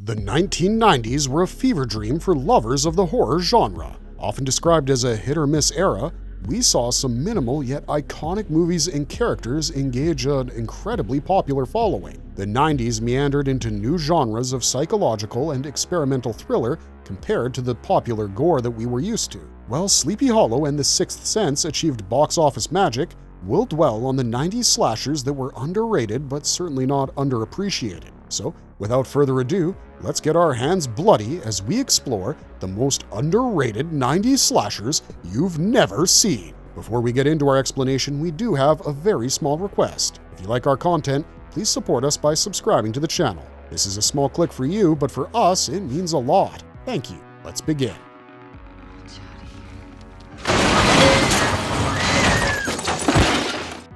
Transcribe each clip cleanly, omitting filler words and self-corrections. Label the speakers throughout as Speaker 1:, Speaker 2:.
Speaker 1: The 1990s were a fever dream for lovers of the horror genre. Often described as a hit-or-miss era, we saw some minimal yet iconic movies and characters engage an incredibly popular following. The 90s meandered into new genres of psychological and experimental thriller compared to the popular gore that we were used to. While Sleepy Hollow and The Sixth Sense achieved box office magic, we'll dwell on the 90s slashers that were underrated but certainly not underappreciated. So, without further ado, let's get our hands bloody as we explore the most underrated 90s slashers you've never seen. Before we get into our explanation, we do have a very small request. If you like our content, please support us by subscribing to the channel. This is a small click for you, but for us, it means a lot. Thank you. Let's begin.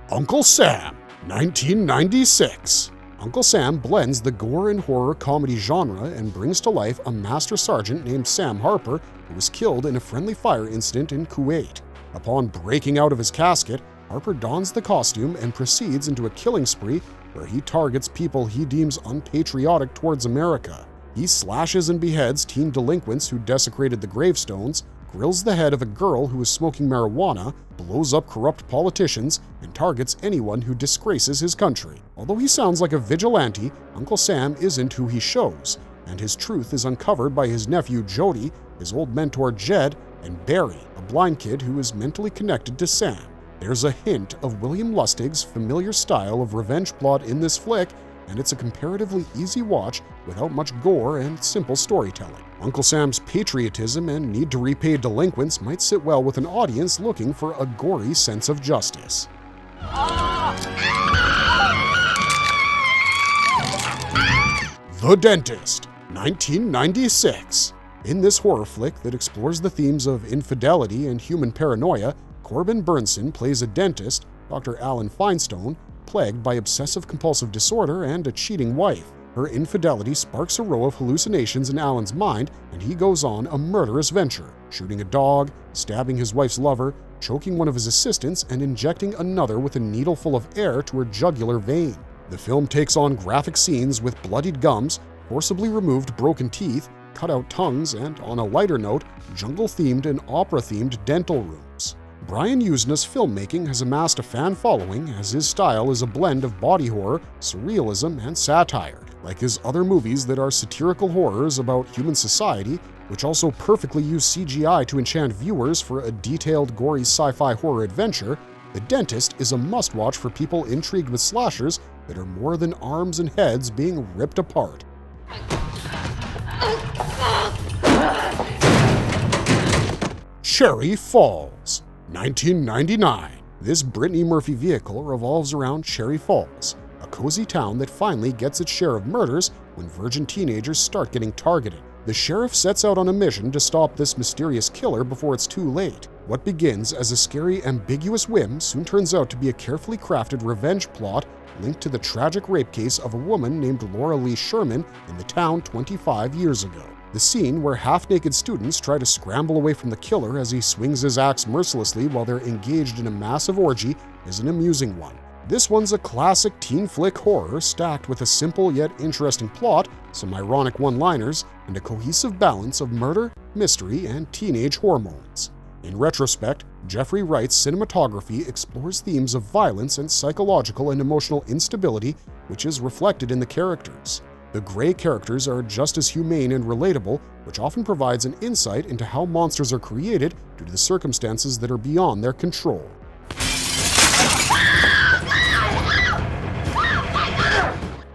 Speaker 1: Uncle Sam, 1996. Uncle Sam blends the gore and horror comedy genre and brings to life a master sergeant named Sam Harper who was killed in a friendly fire incident in Kuwait. Upon breaking out of his casket, Harper dons the costume and proceeds into a killing spree where he targets people he deems unpatriotic towards America. He slashes and beheads teen delinquents who desecrated the gravestones, grills the head of a girl who was smoking marijuana, blows up corrupt politicians, and targets anyone who disgraces his country. Although he sounds like a vigilante, Uncle Sam isn't who he shows, and his truth is uncovered by his nephew Jody, his old mentor Jed, and Barry, a blind kid who is mentally connected to Sam. There's a hint of William Lustig's familiar style of revenge plot in this flick, and it's a comparatively easy watch without much gore and simple storytelling. Uncle Sam's patriotism and need to repay delinquents might sit well with an audience looking for a gory sense of justice. The Dentist, 1996. In this horror flick that explores the themes of infidelity and human paranoia, Corbin Burnson plays a dentist, Dr. Alan Feinstone, plagued by obsessive-compulsive disorder and a cheating wife. Her infidelity sparks a row of hallucinations in Alan's mind, and he goes on a murderous venture, shooting a dog, stabbing his wife's lover, choking one of his assistants, and injecting another with a needle full of air to her jugular vein. The film takes on graphic scenes with bloodied gums, forcibly removed broken teeth, cut-out tongues, and, on a lighter note, jungle-themed and opera-themed dental rooms. Brian Yuzna's filmmaking has amassed a fan following as his style is a blend of body horror, surrealism, and satire. Like his other movies that are satirical horrors about human society, which also perfectly use CGI to enchant viewers for a detailed, gory sci-fi horror adventure, The Dentist is a must-watch for people intrigued with slashers that are more than arms and heads being ripped apart. Cherry Falls, 1999. This Brittany Murphy vehicle revolves around Cherry Falls, a cozy town that finally gets its share of murders when virgin teenagers start getting targeted. The sheriff sets out on a mission to stop this mysterious killer before it's too late. What begins as a scary, ambiguous whim soon turns out to be a carefully crafted revenge plot linked to the tragic rape case of a woman named Laura Lee Sherman in the town 25 years ago. The scene where half-naked students try to scramble away from the killer as he swings his axe mercilessly while they're engaged in a massive orgy is an amusing one. This one's a classic teen flick horror stacked with a simple yet interesting plot, some ironic one-liners, and a cohesive balance of murder, mystery, and teenage hormones. In retrospect, Jeffrey Wright's cinematography explores themes of violence and psychological and emotional instability, which is reflected in the characters. The gray characters are just as humane and relatable, which often provides an insight into how monsters are created due to the circumstances that are beyond their control.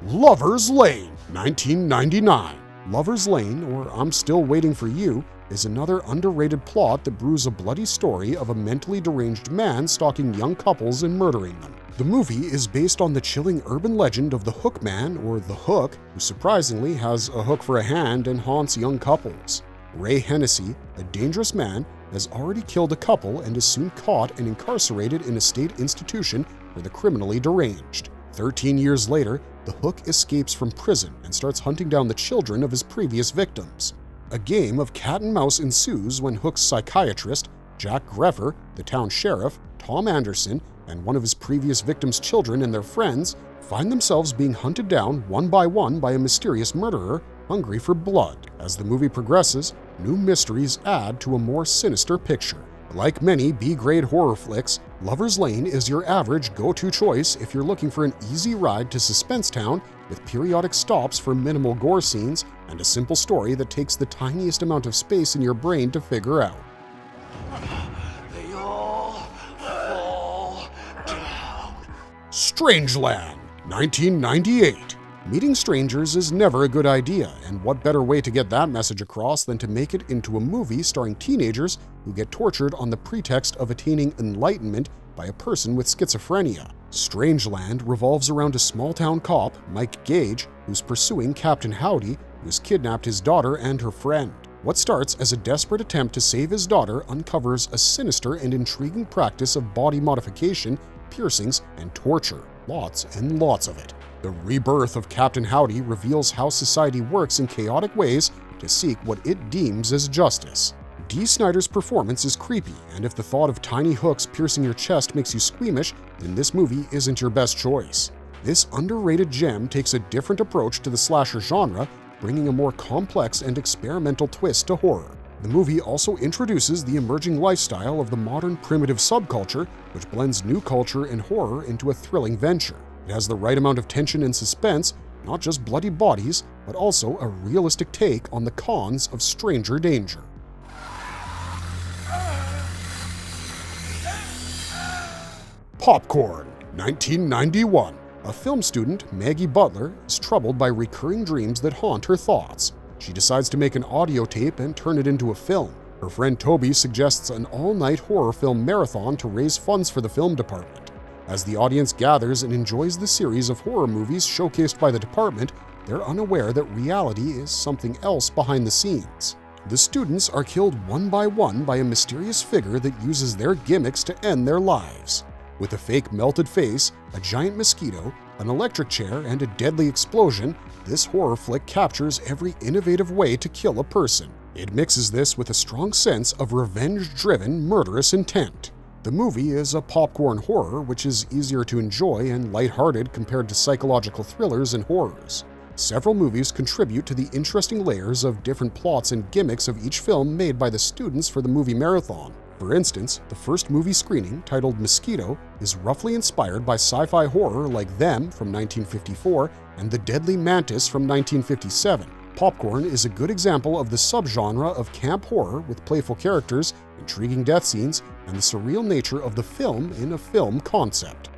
Speaker 1: Lover's Lane, 1999. Lover's Lane, or I'm Still Waiting for You, is another underrated plot that brews a bloody story of a mentally deranged man stalking young couples and murdering them. The movie is based on the chilling urban legend of the Hook Man, or the Hook, who surprisingly has a hook for a hand and haunts young couples. Ray Hennessy, a dangerous man, has already killed a couple and is soon caught and incarcerated in a state institution for the criminally deranged. 13 years later, the Hook escapes from prison and starts hunting down the children of his previous victims. A game of cat and mouse ensues when Hook's psychiatrist, Jack Greffer, the town sheriff, Tom Anderson, and one of his previous victims' children and their friends find themselves being hunted down one by a mysterious murderer hungry for blood. As the movie progresses, new mysteries add to a more sinister picture. Like many B-grade horror flicks, Lover's Lane is your average go-to choice if you're looking for an easy ride to Suspense Town with periodic stops for minimal gore scenes and a simple story that takes the tiniest amount of space in your brain to figure out.
Speaker 2: They all fall down.
Speaker 1: Strangeland, 1998. Meeting strangers is never a good idea, and what better way to get that message across than to make it into a movie starring teenagers who get tortured on the pretext of attaining enlightenment by a person with schizophrenia. Strangeland revolves around a small-town cop, Mike Gage, who's pursuing Captain Howdy, who's kidnapped his daughter and her friend. What starts as a desperate attempt to save his daughter uncovers a sinister and intriguing practice of body modification, piercings, and torture. Lots and lots of it. The rebirth of Captain Howdy reveals how society works in chaotic ways to seek what it deems as justice. Dee Snider's performance is creepy, and if the thought of tiny hooks piercing your chest makes you squeamish, then this movie isn't your best choice. This underrated gem takes a different approach to the slasher genre, bringing a more complex and experimental twist to horror. The movie also introduces the emerging lifestyle of the modern primitive subculture, which blends new culture and horror into a thrilling venture. It has the right amount of tension and suspense, not just bloody bodies, but also a realistic take on the cons of stranger danger. Popcorn, 1991. A film student, Maggie Butler, is troubled by recurring dreams that haunt her thoughts. She decides to make an audio tape and turn it into a film. Her friend Toby suggests an all-night horror film marathon to raise funds for the film department. As the audience gathers and enjoys the series of horror movies showcased by the department, they're unaware that reality is something else behind the scenes. The students are killed one by a mysterious figure that uses their gimmicks to end their lives. With a fake melted face, a giant mosquito, an electric chair, and a deadly explosion, this horror flick captures every innovative way to kill a person. It mixes this with a strong sense of revenge-driven, murderous intent. The movie is a popcorn horror, which is easier to enjoy and lighthearted compared to psychological thrillers and horrors. Several movies contribute to the interesting layers of different plots and gimmicks of each film made by the students for the movie marathon. For instance, the first movie screening, titled Mosquito, is roughly inspired by sci-fi horror like Them from 1954 and The Deadly Mantis from 1957. Popcorn is a good example of the subgenre of camp horror with playful characters, intriguing death scenes, and the surreal nature of the film in a film concept.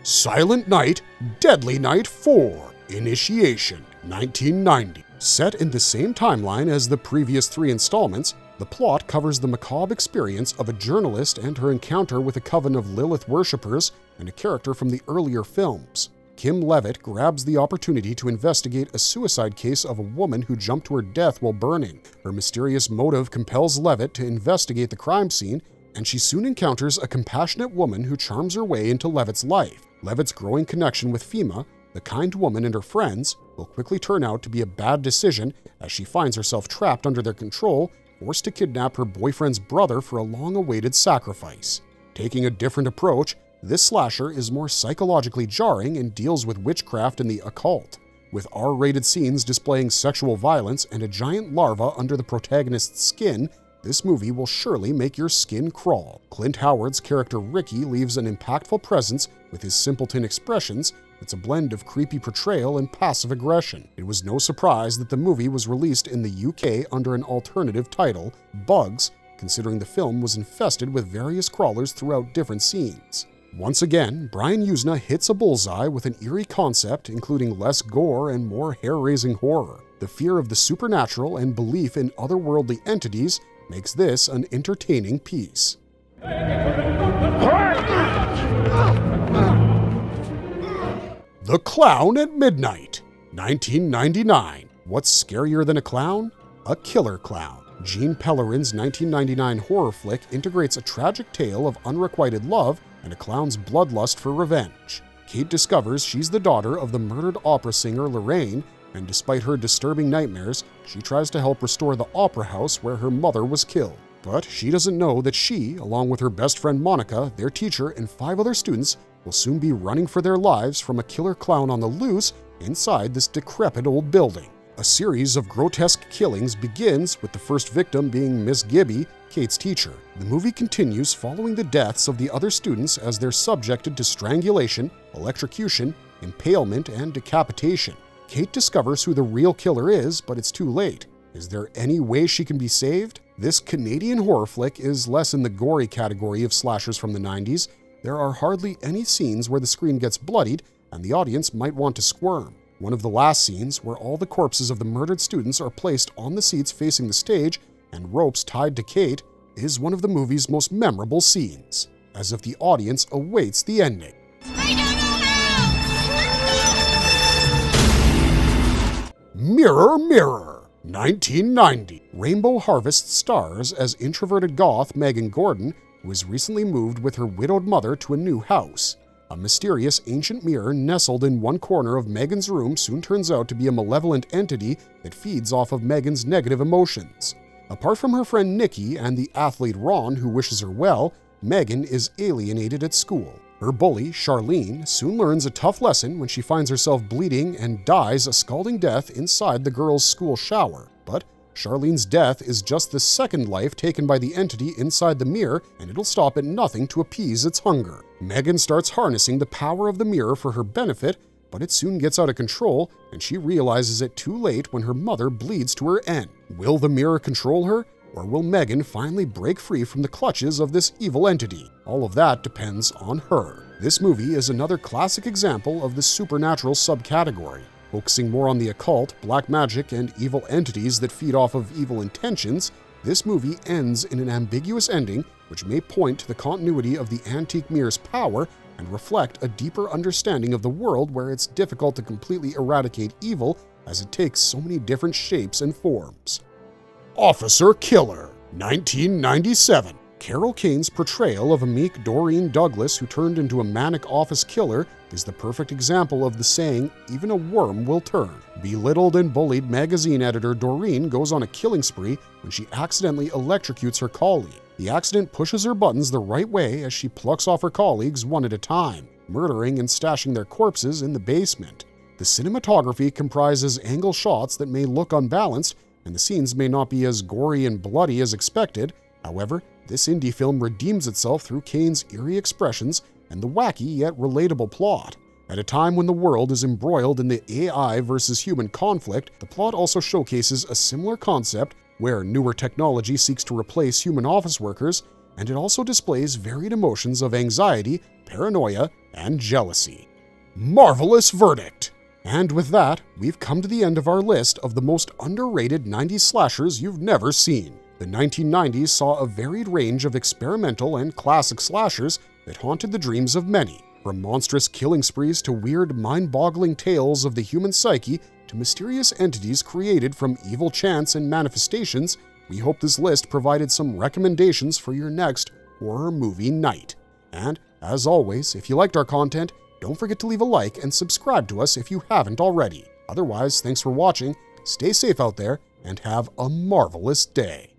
Speaker 1: Silent Night, Deadly Night 4, Initiation, 1990. Set in the same timeline as the previous 3 installments, the plot covers the macabre experience of a journalist and her encounter with a coven of Lilith worshippers and a character from the earlier films. Kim Levitt grabs the opportunity to investigate a suicide case of a woman who jumped to her death while burning. Her mysterious motive compels Levitt to investigate the crime scene, and she soon encounters a compassionate woman who charms her way into Levitt's life. Levitt's growing connection with Fema, the kind woman, and her friends will quickly turn out to be a bad decision as she finds herself trapped under their control, forced to kidnap her boyfriend's brother for a long-awaited sacrifice. Taking a different approach, this slasher is more psychologically jarring and deals with witchcraft and the occult. With R-rated scenes displaying sexual violence and a giant larva under the protagonist's skin, this movie will surely make your skin crawl. Clint Howard's character Ricky leaves an impactful presence with his simpleton expressions. It's a blend of creepy portrayal and passive aggression. It was no surprise that the movie was released in the UK under an alternative title, Bugs, considering the film was infested with various crawlers throughout different scenes. Once again, Brian Usna hits a bullseye with an eerie concept, including less gore and more hair-raising horror. The fear of the supernatural and belief in otherworldly entities makes this an entertaining piece. The Clown at Midnight, 1999. What's scarier than a clown? A killer clown. Gene Pellerin's 1999 horror flick integrates a tragic tale of unrequited love and a clown's bloodlust for revenge. Kate discovers she's the daughter of the murdered opera singer Lorraine, and despite her disturbing nightmares, she tries to help restore the opera house where her mother was killed. But she doesn't know that she, along with her best friend Monica, their teacher, and 5 other students, will soon be running for their lives from a killer clown on the loose inside this decrepit old building. A series of grotesque killings begins with the first victim being Miss Gibby, Kate's teacher. The movie continues following the deaths of the other students as they're subjected to strangulation, electrocution, impalement, and decapitation. Kate discovers who the real killer is, but it's too late. Is there any way she can be saved? This Canadian horror flick is less in the gory category of slashers from the 90s. There are hardly any scenes where the screen gets bloodied and the audience might want to squirm. One of the last scenes, where all the corpses of the murdered students are placed on the seats facing the stage and ropes tied to Kate, is one of the movie's most memorable scenes, as if the audience awaits the ending. Mirror, Mirror, 1990. Rainbow Harvest stars as introverted goth Megan Gordon, who has recently moved with her widowed mother to a new house. A mysterious ancient mirror nestled in one corner of Megan's room soon turns out to be a malevolent entity that feeds off of Megan's negative emotions. Apart from her friend Nikki and the athlete Ron, who wishes her well, Megan is alienated at school. Her bully, Charlene, soon learns a tough lesson when she finds herself bleeding and dies a scalding death inside the girls' school shower. But Charlene's death is just the second life taken by the entity inside the mirror, and it'll stop at nothing to appease its hunger. Megan starts harnessing the power of the mirror for her benefit, but it soon gets out of control, and she realizes it too late when her mother bleeds to her end. Will the mirror control her, or will Megan finally break free from the clutches of this evil entity? All of that depends on her. This movie is another classic example of the supernatural subcategory. Focusing more on the occult, black magic, and evil entities that feed off of evil intentions, this movie ends in an ambiguous ending which may point to the continuity of the antique mirror's power and reflect a deeper understanding of the world where it's difficult to completely eradicate evil as it takes so many different shapes and forms. Officer Killer, 1997. Carol Kane's portrayal of a meek Doreen Douglas who turned into a manic office killer is the perfect example of the saying, even a worm will turn. Belittled and bullied magazine editor Doreen goes on a killing spree when she accidentally electrocutes her colleague. The accident pushes her buttons the right way as she plucks off her colleagues one at a time, murdering and stashing their corpses in the basement. The cinematography comprises angle shots that may look unbalanced, and the scenes may not be as gory and bloody as expected. However, this indie film redeems itself through Kane's eerie expressions and the wacky yet relatable plot. At a time when the world is embroiled in the AI versus human conflict, the plot also showcases a similar concept where newer technology seeks to replace human office workers, and it also displays varied emotions of anxiety, paranoia, and jealousy. Marvelous verdict! And with that, we've come to the end of our list of the most underrated 90s slashers you've never seen. The 1990s saw a varied range of experimental and classic slashers that haunted the dreams of many. From monstrous killing sprees to weird, mind-boggling tales of the human psyche to mysterious entities created from evil chants and manifestations, we hope this list provided some recommendations for your next horror movie night. And, as always, if you liked our content, don't forget to leave a like and subscribe to us if you haven't already. Otherwise, thanks for watching, stay safe out there, and have a marvelous day.